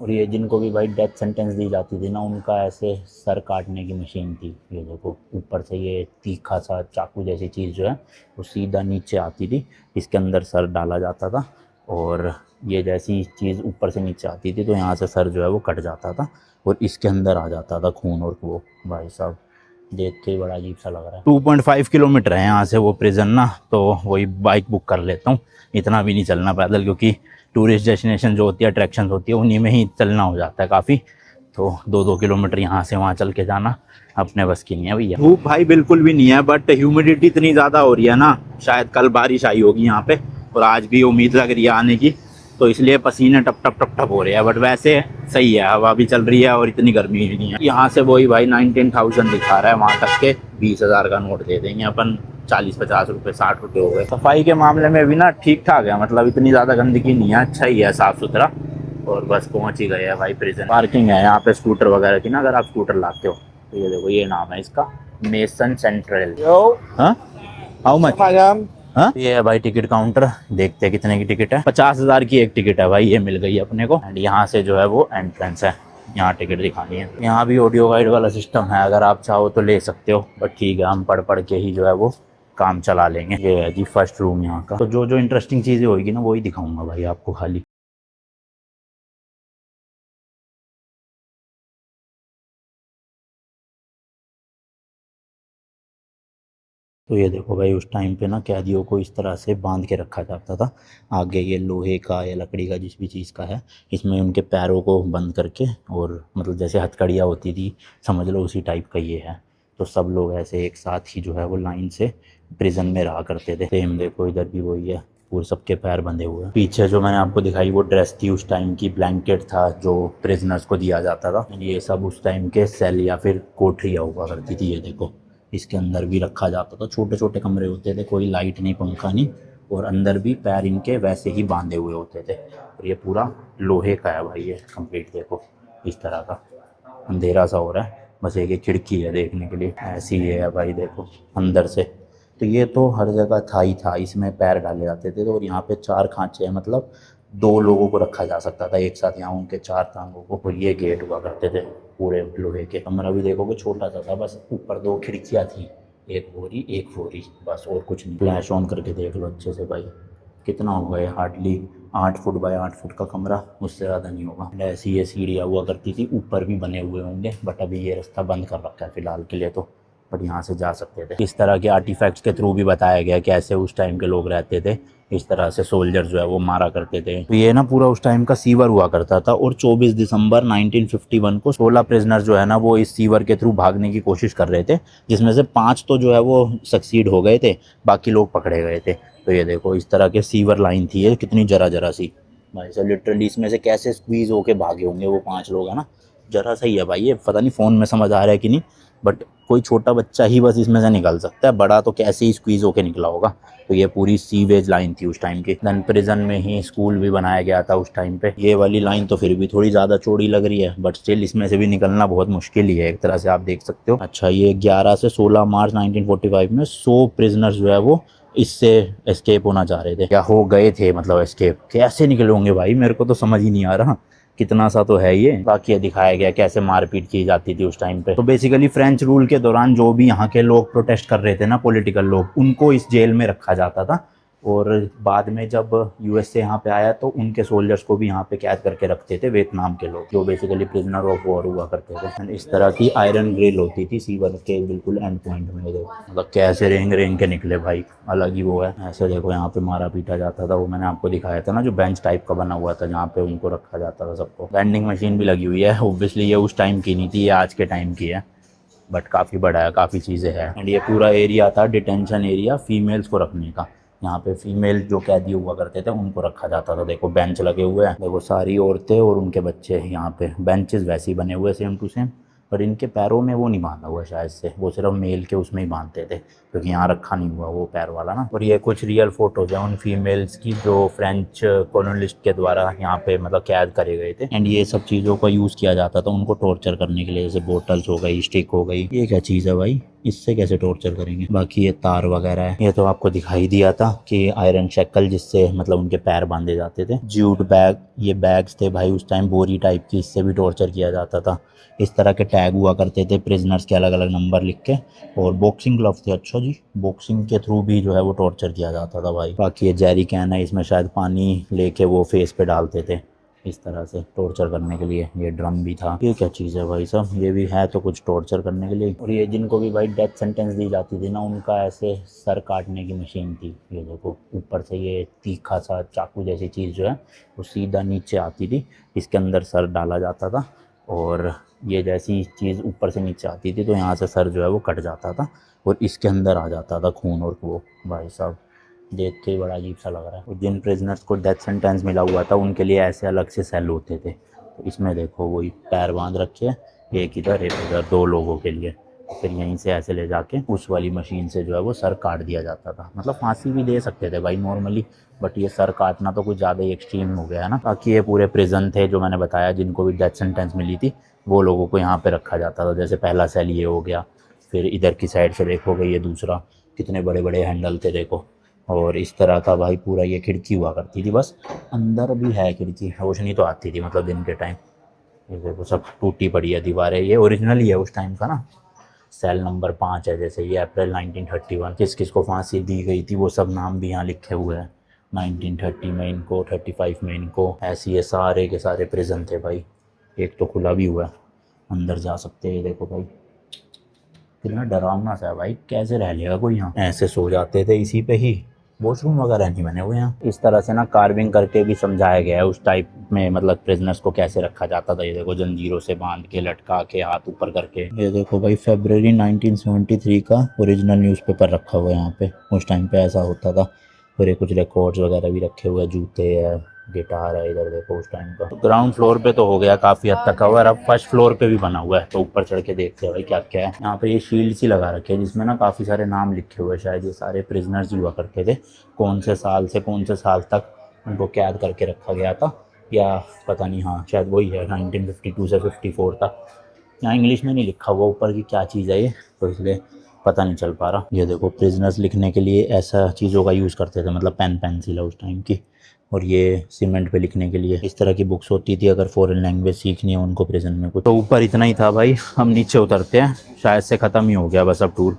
और ये जिनको भी भाई डेथ सेंटेंस दी जाती थी ना, उनका ऐसे सर काटने की मशीन थी। ये देखो ऊपर से ये तीखा सा चाकू जैसी चीज़ जो है वो सीधा नीचे आती थी, इसके अंदर सर डाला जाता था और ये जैसी चीज़ ऊपर से नीचे आती थी तो यहाँ से सर जो है वो कट जाता था और इसके अंदर आ जाता था खून। और वो भाई साहब देख के ही बड़ा अजीब सा लग रहा है। 2.5 किलोमीटर है यहाँ से वो प्रिजन ना, तो वही बाइक बुक कर लेता हूँ। इतना भी नहीं चलना पैदल, क्योंकि टूरिस्ट डेस्टिनेशन जो होती है, अट्रैक्शन होती है, उन्हीं में ही चलना हो जाता है काफ़ी। तो 2-2 किलोमीटर यहाँ से वहाँ चल के जाना अपने बस की नहीं है भैया। धूप भाई बिल्कुल भी नहीं है, बट ह्यूमिडिटी इतनी ज़्यादा हो रही है ना, शायद कल बारिश आई होगी यहाँ पे और आज भी उम्मीद लग रही है आने की, तो इसलिए पसीने टप टप टप टप हो रहे हैं। बट वैसे सही है, हवा भी चल रही है और इतनी गर्मी भी नहीं है। यहाँ से वही भाई 19,000 दिखा रहा है, वहाँ तक के 20,000 का नोट दे देंगे अपन। 40-50 रुपये 60 रुपये हो गए। सफाई के मामले में भी ना ठीक ठाक है, मतलब इतनी ज़्यादा गंदगी नहीं है, अच्छा ही है, साफ़ सुथरा। और बस पहुँच ही गए हैं भाई प्रिजन। पार्किंग है यहाँ पे स्कूटर वगैरह की ना, अगर आप स्कूटर लाते हो तो ये देखो, ये नाम है इसका, मेसन सेंट्रल। हाँ, हाउ मच? हाँ, ये है भाई टिकट काउंटर। देखते हैं कितने की टिकट है। 50,000 की एक टिकट है भाई, ये मिल गई अपने को। एंड यहाँ से जो है वो एंट्रेंस है, यहाँ टिकट दिखानी है। यहाँ भी ऑडियो गाइड वाला सिस्टम है, अगर आप चाहो तो ले सकते हो, बट ठीक है हम पढ़ पढ़ के ही जो है वो काम चला लेंगे। ये है जी फर्स्ट रूम यहाँ का। तो जो जो इंटरेस्टिंग चीज़ें होगी ना वही दिखाऊंगा भाई आपको खाली। तो ये देखो भाई, उस टाइम पे ना कैदियों को इस तरह से बांध के रखा जाता था। आगे ये लोहे का या लकड़ी का जिस भी चीज़ का है, इसमें उनके पैरों को बंद करके, और मतलब जैसे हथकड़ियाँ होती थी समझ लो, उसी टाइप का ये है। तो सब लोग ऐसे एक साथ ही जो है वो लाइन से प्रिजन में रहा करते थे। सेम देखो इधर भी वही है, पूरे सबके पैर बंधे हुए हैं। पीछे जो मैंने आपको दिखाई वो ड्रेस थी उस टाइम की, ब्लैंकेट था जो प्रिजनर्स को दिया जाता था। ये सब उस टाइम के सेल या फिर कोठरियाँ हुआ करती थी। ये देखो इसके अंदर भी रखा जाता था, छोटे छोटे कमरे होते थे, कोई लाइट नहीं पंखा नहीं, और अंदर भी पैर इनके वैसे ही बांधे हुए होते थे। और ये पूरा लोहे का है भाई, ये कंप्लीट देखो इस तरह का। अंधेरा सा हो रहा है, बस एक खिड़की है देखने के लिए, ऐसी ये है भाई देखो अंदर से। तो ये तो हर जगह था ही था, इसमें पैर डाले जाते थे। तो और यहाँ पे 4 खांचे हैं, मतलब 2 लोगों को रखा जा सकता था एक साथ, यहाँ उनके 4 टांगों को। और ये गेट हुआ करते थे पूरे लोहे के। कमरा भी देखो कि छोटा सा था, बस ऊपर 2 खिड़कियाँ थी, एक बोरी एक फोरी, बस और कुछ नहीं। फ्लैश ऑन करके देख लो अच्छे से भाई, कितना होगा ये, हार्डली 8 फुट बाय 8 फुट का कमरा, उससे ज़्यादा नहीं होगा। ऐसी ये सीढ़ियाँ हुआ करती थी, ऊपर भी बने हुए होंगे, बट अभी ये रास्ता बंद कर रखा है फ़िलहाल के लिए तो, बट यहाँ से जा सकते थे। इस तरह के आर्टिफैक्ट्स के थ्रू भी बताया गया कि ऐसे उस टाइम के लोग रहते थे, इस तरह से सोल्जर जो है वो मारा करते थे। तो ये ना पूरा उस टाइम का सीवर हुआ करता था। और 24 दिसंबर 1951 को 16 प्रिजनर जो है ना वो इस सीवर के थ्रू भागने की कोशिश कर रहे थे, जिसमें से 5 तो जो है वो सक्सीड हो गए थे, बाकी लोग पकड़े गए थे। तो ये देखो इस तरह के सीवर लाइन थी, ये कितनी जरा जरा सी भाई साहब, लिटरली इसमें से कैसे स्क्वीज होके भागे होंगे वो 5 लोग, है ना। जरा सा ही है भाई, ये पता नहीं फ़ोन में समझ आ रहा है कि नहीं, बट कोई छोटा बच्चा ही बस इसमें से निकल सकता है, बड़ा तो कैसे ही स्क्वीज़ होके निकला होगा। तो ये पूरी सीवेज लाइन थी उस टाइम की। देन प्रिजन में ही स्कूल भी बनाया गया था उस टाइम पे। ये वाली लाइन तो फिर भी थोड़ी ज़्यादा चौड़ी लग रही है, बट स्टिल इसमें से भी निकलना बहुत मुश्किल ही है एक तरह से, आप देख सकते हो। अच्छा, ये 11 से 16 मार्च 1945 में 100 प्रिजनर्स जो है वो इससे एस्केप होना चाह रहे थे, या हो गए थे, मतलब एस्केप कैसे निकले होंगे भाई, मेरे को तो समझ ही नहीं आ रहा। कितना सा तो है ये। बाकी ये दिखाया गया कैसे मारपीट की जाती थी उस टाइम पे। तो बेसिकली फ्रेंच रूल के दौरान जो भी यहाँ के लोग प्रोटेस्ट कर रहे थे ना, पॉलिटिकल लोग, उनको इस जेल में रखा जाता था। और बाद में जब यूएस से यहाँ पे आया तो उनके सोल्जर्स को भी यहाँ पे कैद करके रखते थे, वियतनाम के लोग, जो बेसिकली प्रिजनर ऑफ वॉर हुआ करते थे। And इस तरह की आयरन ग्रिल होती थी सीवर के बिल्कुल एंड पॉइंट में। देखो मतलब कैसे रेंग रेंग के निकले भाई, अलग ही वो है। ऐसे देखो यहाँ पे मारा पीटा जाता था, वो मैंने आपको दिखाया था ना, जो बेंच टाइप का बना हुआ था जहाँ पे उनको रखा जाता था सबको। वेंडिंग मशीन भी लगी हुई है, ऑब्वियसली ये उस टाइम की नहीं थी, ये आज के टाइम की है, बट काफ़ी बड़ा है, काफ़ी चीज़ें हैं। एंड ये पूरा एरिया था डिटेंशन एरिया फीमेल्स को रखने का। यहाँ पे फीमेल जो कैदी हुआ करते थे उनको रखा जाता था। देखो बेंच लगे हुए हैं, देखो सारी औरतें और उनके बच्चे यहाँ पे। बेंचेस वैसे ही बने हुए सेम टू सेम, पर इनके पैरों में वो नहीं बांधा हुआ शायद से, वो सिर्फ मेल के उसमें ही बांधते थे, क्योंकि यहाँ रखा नहीं हुआ वो पैर वाला ना। और ये कुछ रियल फोटोज हैं उन फीमेल्स की जो फ्रेंच कॉलोनिस्ट के द्वारा यहाँ पे मतलब कैद करे गए थे। एंड ये सब चीज़ों का यूज़ किया जाता था उनको टॉर्चर करने के लिए, जैसे बोटल्स हो गई, स्टिक हो गई। ये क्या चीज़ है भाई, इससे कैसे टॉर्चर करेंगे। बाकी ये तार वगैरह है, ये तो आपको दिखाई दिया था कि आयरन शेकल जिससे मतलब उनके पैर बांधे जाते थे। जूट बैग, ये बैग्स थे भाई उस टाइम बोरी टाइप की, इससे भी टॉर्चर किया जाता था। इस तरह के टैग हुआ करते थे प्रिजनर्स के, अलग अलग नंबर लिख के। और बॉक्सिंग ग्लव्स थे, अच्छा जी, बॉक्सिंग के थ्रू भी जो है वो टॉर्चर किया जाता था भाई। बाकी ये जेरी कैन है, इसमें शायद पानी लेके वो फेस पे डालते थे इस तरह से टॉर्चर करने के लिए। ये ड्रम भी था। ये क्या चीज़ है भाई साहब, ये भी है तो कुछ टॉर्चर करने के लिए। और ये जिनको भी भाई डेथ सेंटेंस दी जाती थी ना, उनका ऐसे सर काटने की मशीन थी। ये देखो ऊपर से ये तीखा सा चाकू जैसी चीज़ जो है वो सीधा नीचे आती थी, इसके अंदर सर डाला जाता था और ये जैसी चीज़ ऊपर से नीचे आती थी तो यहाँ से सर जो है वो कट जाता था और इसके अंदर आ जाता था खून। और वो भाई साहब देख के बड़ा अजीब सा लग रहा है। और जिन प्रिजनर्स को डेथ सेंटेंस मिला हुआ था उनके लिए ऐसे अलग से सेल होते थे। तो इसमें देखो वही पैर बांध रखे हैं, एक इधर एक उधर, 2 लोगों के लिए। फिर यहीं से ऐसे ले जाके उस वाली मशीन से जो है वो सर काट दिया जाता था। मतलब फांसी भी दे सकते थे भाई नॉर्मली, बट ये सर काटना तो कुछ ज़्यादा ही एक्सट्रीम हो गया है ना। बाकी ये पूरे प्रिजन थे जो मैंने बताया, जिनको भी डेथ सेंटेंस मिली थी वो लोगों को यहाँ पे रखा जाता था। जैसे पहला सेल ये हो गया, फिर इधर की साइड से देखोगे ये दूसरा, कितने बड़े बड़े हैंडल थे देखो। और इस तरह था भाई पूरा। ये खिड़की हुआ करती थी, बस अंदर भी है खिड़की, रोशनी तो आती थी मतलब दिन के टाइम। ये देखो सब टूटी पड़ी है दीवारें, ये ओरिजिनल ही है उस टाइम का ना। सेल नंबर 5 है, जैसे ये अप्रैल 1931, किस किस को फांसी दी गई थी वो सब नाम भी यहाँ लिखे हुए हैं। 1930 में इनको, 35 में इनको, ऐसे ये सारे के सारे प्रिजन थे भाई। एक तो खुला भी हुआ है, अंदर जा सकते हैं। ये देखो भाई कितना डरावना सा है भाई, कैसे रह लेगा कोई यहाँ। ऐसे सो जाते थे इसी पे ही, वॉशरूम वगैरह नहीं बने हुए यहाँ। इस तरह से ना कार्विंग करके भी समझाया गया है उस टाइप में, मतलब प्रिजनर्स को कैसे रखा जाता था। ये देखो जंजीरों से बांध के, लटका के, हाथ ऊपर करके। ये देखो भाई फरवरी 1973 का ओरिजिनल न्यूज़पेपर रखा हुआ है यहाँ पे, उस टाइम पे ऐसा होता था। और ये कुछ रिकॉर्ड्स वगैरह भी रखे हुए हैं, जूते है, गिटार है इधर देखो उस टाइम का। ग्राउंड फ्लोर पे तो हो गया काफ़ी हद तक कवर, अब फर्स्ट फ्लोर पे भी बना हुआ है, तो ऊपर चढ़ के देखते हैं भाई क्या क्या है यहाँ पे। ये शील्ड सी लगा रखी है जिसमें ना काफ़ी सारे नाम लिखे हुए हैं, शायद ये सारे प्रिजनर्स हुआ करते थे, कौन से साल से कौन से साल तक उनको कैद करके रखा गया था, या पता नहीं। हाँ शायद वही है 1952 से 54 तक। यहाँ इंग्लिश में नहीं लिखा हुआ ऊपर की क्या चीज़ है ये, तो इसलिए पता नहीं चल पा रहा। ये देखो प्रिजनर्स लिखने के लिए ऐसा चीज़ों का यूज़ करते थे, मतलब पेन पेंसिल है उस टाइम की। और ये सीमेंट पे लिखने के लिए इस तरह की बुक्स होती थी अगर फॉरेन लैंग्वेज सीखनी है उनको प्रिजन में कुछ। तो ऊपर इतना ही था भाई, हम नीचे उतरते हैं, शायद से ख़त्म ही हो गया बस अब टूर।